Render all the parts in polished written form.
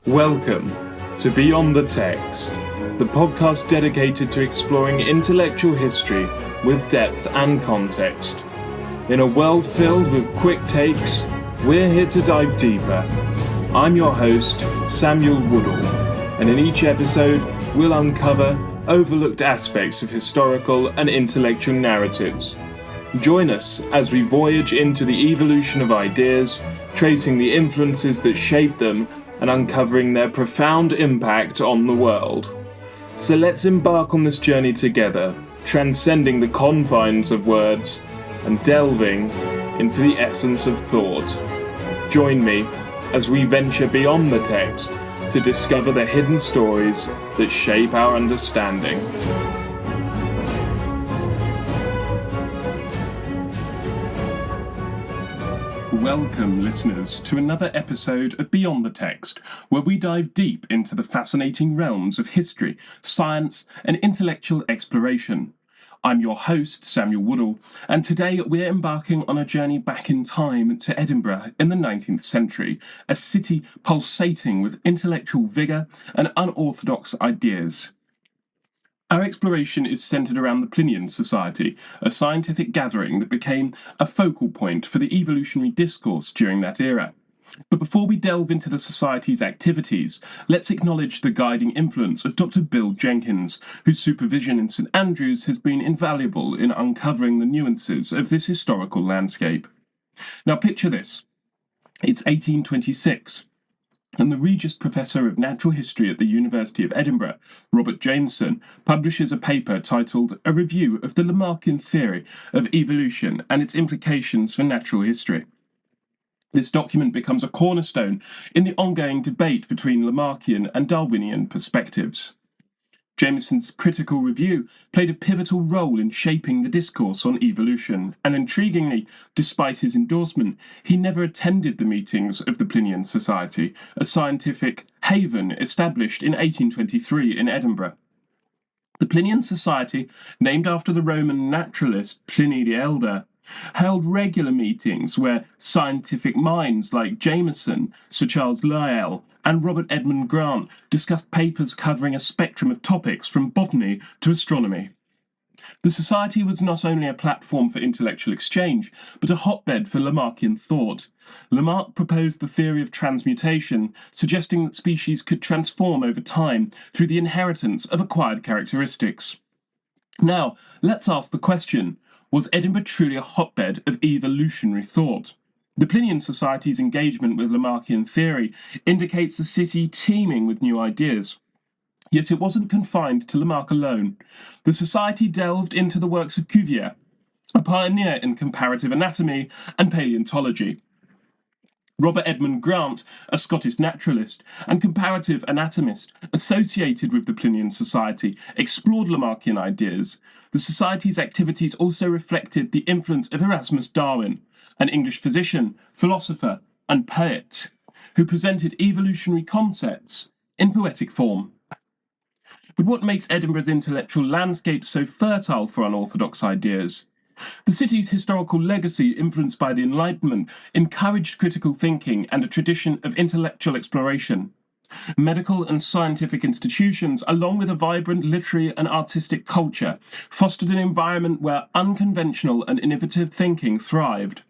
Welcome to Beyond the Text, the podcast dedicated to exploring intellectual history with depth and context. In a world filled with quick takes, we're here to dive deeper. I'm your host, Samuel Woodall, and in each episode, we'll uncover overlooked aspects of historical and intellectual narratives. Join us as we voyage into the evolution of ideas, tracing the influences that shape them and uncovering their profound impact on the world. So let's embark on this journey together, transcending the confines of words and delving into the essence of thought. Join me as we venture beyond the text to discover the hidden stories that shape our understanding. Welcome, listeners, to another episode of Beyond the Text, where we dive deep into the fascinating realms of history, science, and intellectual exploration. I'm your host, Samuel Woodall, and today we're embarking on a journey back in time to Edinburgh in the 19th century, a city pulsating with intellectual vigour and unorthodox ideas. Our exploration is centred around the Plinian Society, a scientific gathering that became a focal point for the evolutionary discourse during that era. But before we delve into the Society's activities, let's acknowledge the guiding influence of Dr. Bill Jenkins, whose supervision in St Andrews has been invaluable in uncovering the nuances of this historical landscape. Now picture this. It's 1826. And the Regius Professor of Natural History at the University of Edinburgh, Robert Jameson, publishes a paper titled A Review of the Lamarckian Theory of Evolution and its Implications for Natural History. This document becomes a cornerstone in the ongoing debate between Lamarckian and Darwinian perspectives. Jameson's critical review played a pivotal role in shaping the discourse on evolution, and intriguingly, despite his endorsement, he never attended the meetings of the Plinian Society, a scientific haven established in 1823 in Edinburgh. The Plinian Society, named after the Roman naturalist Pliny the Elder, held regular meetings where scientific minds like Jameson, Sir Charles Lyell, and Robert Edmund Grant discussed papers covering a spectrum of topics from botany to astronomy. The Society was not only a platform for intellectual exchange, but a hotbed for Lamarckian thought. Lamarck proposed the theory of transmutation, suggesting that species could transform over time through the inheritance of acquired characteristics. Now, let's ask the question, was Edinburgh truly a hotbed of evolutionary thought? The Plinian Society's engagement with Lamarckian theory indicates a city teeming with new ideas. Yet it wasn't confined to Lamarck alone. The Society delved into the works of Cuvier, a pioneer in comparative anatomy and paleontology. Robert Edmund Grant, a Scottish naturalist and comparative anatomist associated with the Plinian Society, explored Lamarckian ideas. The Society's activities also reflected the influence of Erasmus Darwin, an English physician, philosopher, and poet, who presented evolutionary concepts in poetic form. But what makes Edinburgh's intellectual landscape so fertile for unorthodox ideas? The city's historical legacy, influenced by the Enlightenment, encouraged critical thinking and a tradition of intellectual exploration. Medical and scientific institutions, along with a vibrant literary and artistic culture, fostered an environment where unconventional and innovative thinking thrived.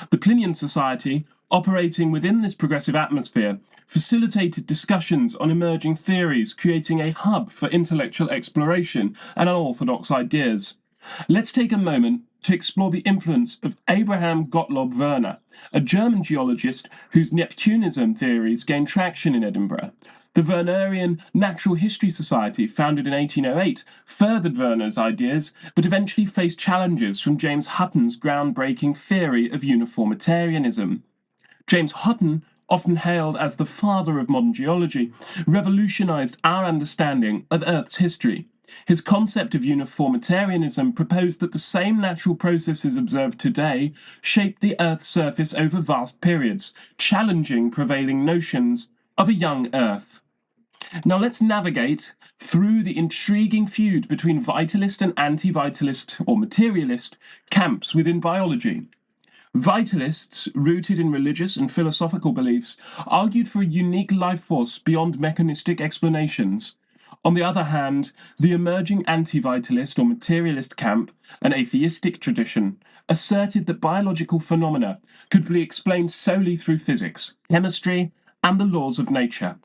The Plinian Society, operating within this progressive atmosphere, facilitated discussions on emerging theories, creating a hub for intellectual exploration and unorthodox ideas. Let's take a moment to explore the influence of Abraham Gottlob Werner, a German geologist whose Neptunism theories gained traction in Edinburgh. The Wernerian Natural History Society, founded in 1808, furthered Werner's ideas, but eventually faced challenges from James Hutton's groundbreaking theory of uniformitarianism. James Hutton, often hailed as the father of modern geology, revolutionized our understanding of Earth's history. His concept of uniformitarianism proposed that the same natural processes observed today shaped the Earth's surface over vast periods, challenging prevailing notions of a young Earth. Now let's navigate through the intriguing feud between vitalist and anti-vitalist or materialist camps within biology. Vitalists, rooted in religious and philosophical beliefs, argued for a unique life force beyond mechanistic explanations. On the other hand, the emerging anti-vitalist or materialist camp, an atheistic tradition, asserted that biological phenomena could be explained solely through physics, chemistry, and the laws of nature.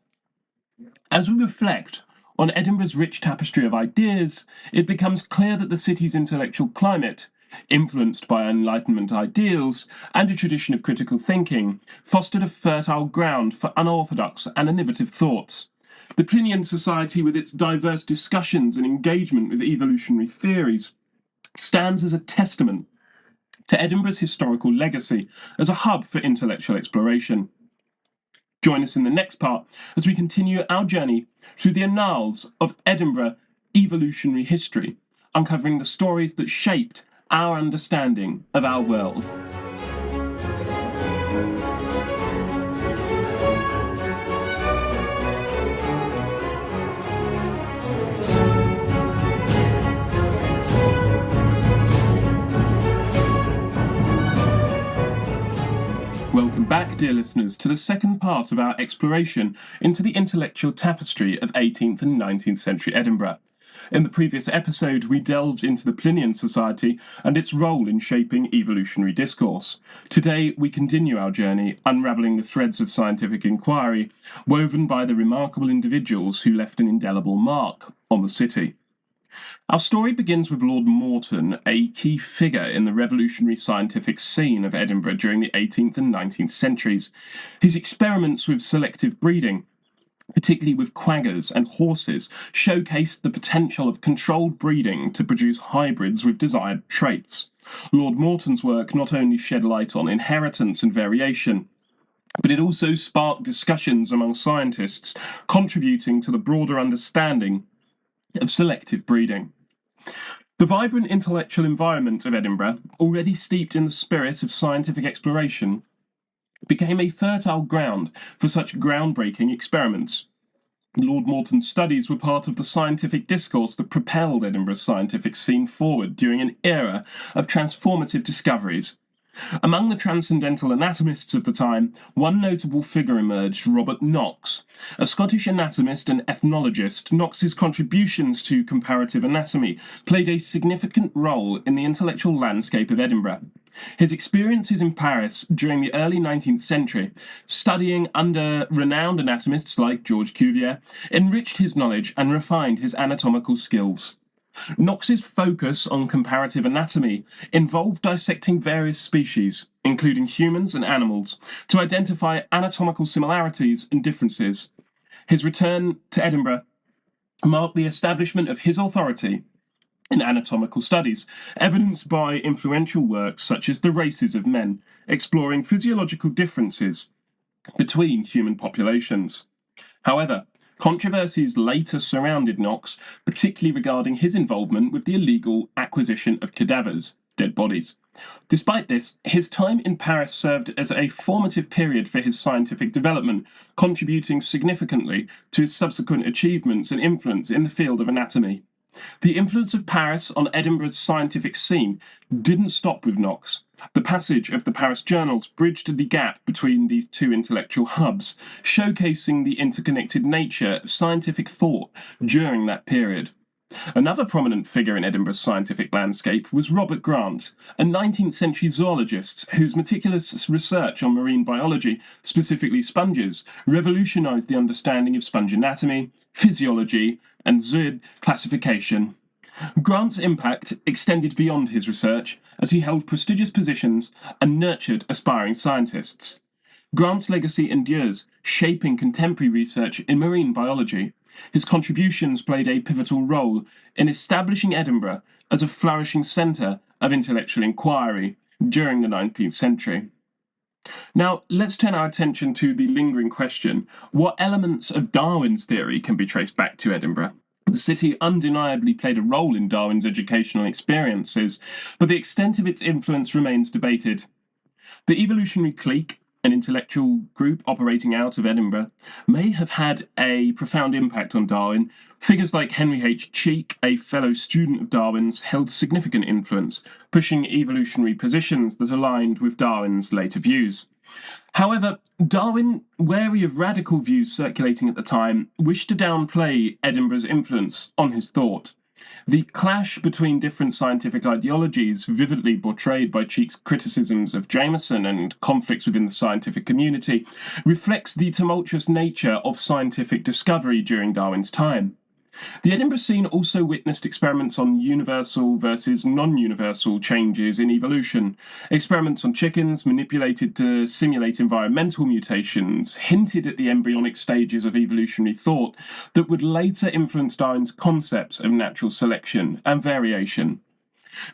As we reflect on Edinburgh's rich tapestry of ideas, it becomes clear that the city's intellectual climate, influenced by Enlightenment ideals and a tradition of critical thinking, fostered a fertile ground for unorthodox and innovative thoughts. The Plinian Society, with its diverse discussions and engagement with evolutionary theories, stands as a testament to Edinburgh's historical legacy as a hub for intellectual exploration. Join us in the next part as we continue our journey through the annals of Edinburgh evolutionary history, uncovering the stories that shaped our understanding of our world. Welcome back, dear listeners, to the second part of our exploration into the intellectual tapestry of 18th and 19th century Edinburgh. In the previous episode, we delved into the Plinian Society and its role in shaping evolutionary discourse. Today, we continue our journey, unravelling the threads of scientific inquiry woven by the remarkable individuals who left an indelible mark on the city. Our story begins with Lord Morton, a key figure in the revolutionary scientific scene of Edinburgh during the 18th and 19th centuries. His experiments with selective breeding, particularly with quaggers and horses, showcased the potential of controlled breeding to produce hybrids with desired traits. Lord Morton's work not only shed light on inheritance and variation, but it also sparked discussions among scientists, contributing to the broader understanding of selective breeding. The vibrant intellectual environment of Edinburgh, already steeped in the spirit of scientific exploration, became a fertile ground for such groundbreaking experiments. Lord Morton's studies were part of the scientific discourse that propelled Edinburgh's scientific scene forward during an era of transformative discoveries. Among the transcendental anatomists of the time, one notable figure emerged, Robert Knox. A Scottish anatomist and ethnologist, Knox's contributions to comparative anatomy played a significant role in the intellectual landscape of Edinburgh. His experiences in Paris during the early 19th century, studying under renowned anatomists like George Cuvier, enriched his knowledge and refined his anatomical skills. Knox's focus on comparative anatomy involved dissecting various species, including humans and animals, to identify anatomical similarities and differences. His return to Edinburgh marked the establishment of his authority in anatomical studies, evidenced by influential works such as The Races of Men, exploring physiological differences between human populations. However, controversies later surrounded Knox, particularly regarding his involvement with the illegal acquisition of cadavers, dead bodies. Despite this, his time in Paris served as a formative period for his scientific development, contributing significantly to his subsequent achievements and influence in the field of anatomy. The influence of Paris on Edinburgh's scientific scene didn't stop with Knox. The passage of the Paris journals bridged the gap between these two intellectual hubs, showcasing the interconnected nature of scientific thought during that period. Another prominent figure in Edinburgh's scientific landscape was Robert Grant, a 19th century zoologist whose meticulous research on marine biology, specifically sponges, revolutionized the understanding of sponge anatomy, physiology, and zooid classification. Grant's impact extended beyond his research as he held prestigious positions and nurtured aspiring scientists. Grant's legacy endures, shaping contemporary research in marine biology. His contributions played a pivotal role in establishing Edinburgh as a flourishing centre of intellectual inquiry during the 19th century. Now, let's turn our attention to the lingering question: what elements of Darwin's theory can be traced back to Edinburgh? The city undeniably played a role in Darwin's educational experiences, but the extent of its influence remains debated. The evolutionary clique, an intellectual group operating out of Edinburgh, may have had a profound impact on Darwin. Figures like Henry H. Cheek, a fellow student of Darwin's, held significant influence, pushing evolutionary positions that aligned with Darwin's later views. However, Darwin, wary of radical views circulating at the time, wished to downplay Edinburgh's influence on his thought. The clash between different scientific ideologies, vividly portrayed by Cheek's criticisms of Jameson and conflicts within the scientific community, reflects the tumultuous nature of scientific discovery during Darwin's time. The Edinburgh scene also witnessed experiments on universal versus non-universal changes in evolution. Experiments on chickens, manipulated to simulate environmental mutations, hinted at the embryonic stages of evolutionary thought that would later influence Darwin's concepts of natural selection and variation.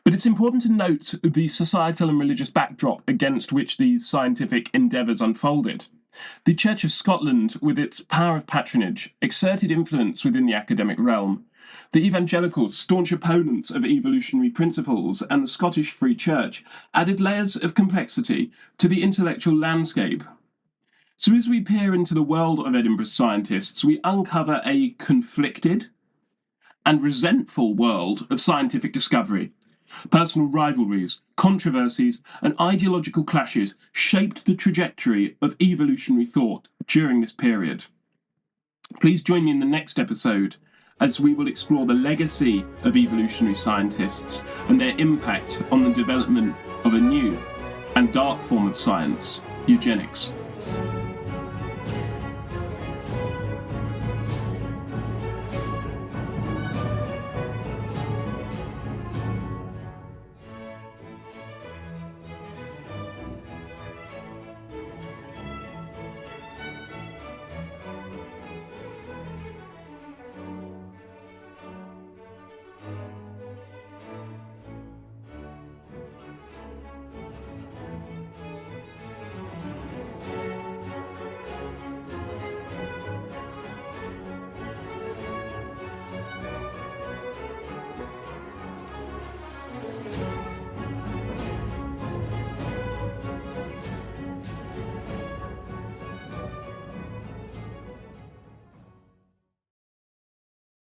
But it's important to note the societal and religious backdrop against which these scientific endeavours unfolded. The Church of Scotland, with its power of patronage, exerted influence within the academic realm. The evangelicals, staunch opponents of evolutionary principles, and the Scottish Free Church added layers of complexity to the intellectual landscape. So as we peer into the world of Edinburgh's scientists, we uncover a conflicted and resentful world of scientific discovery. Personal rivalries, controversies, and ideological clashes shaped the trajectory of evolutionary thought during this period. Please join me in the next episode as we will explore the legacy of evolutionary scientists and their impact on the development of a new and dark form of science, eugenics.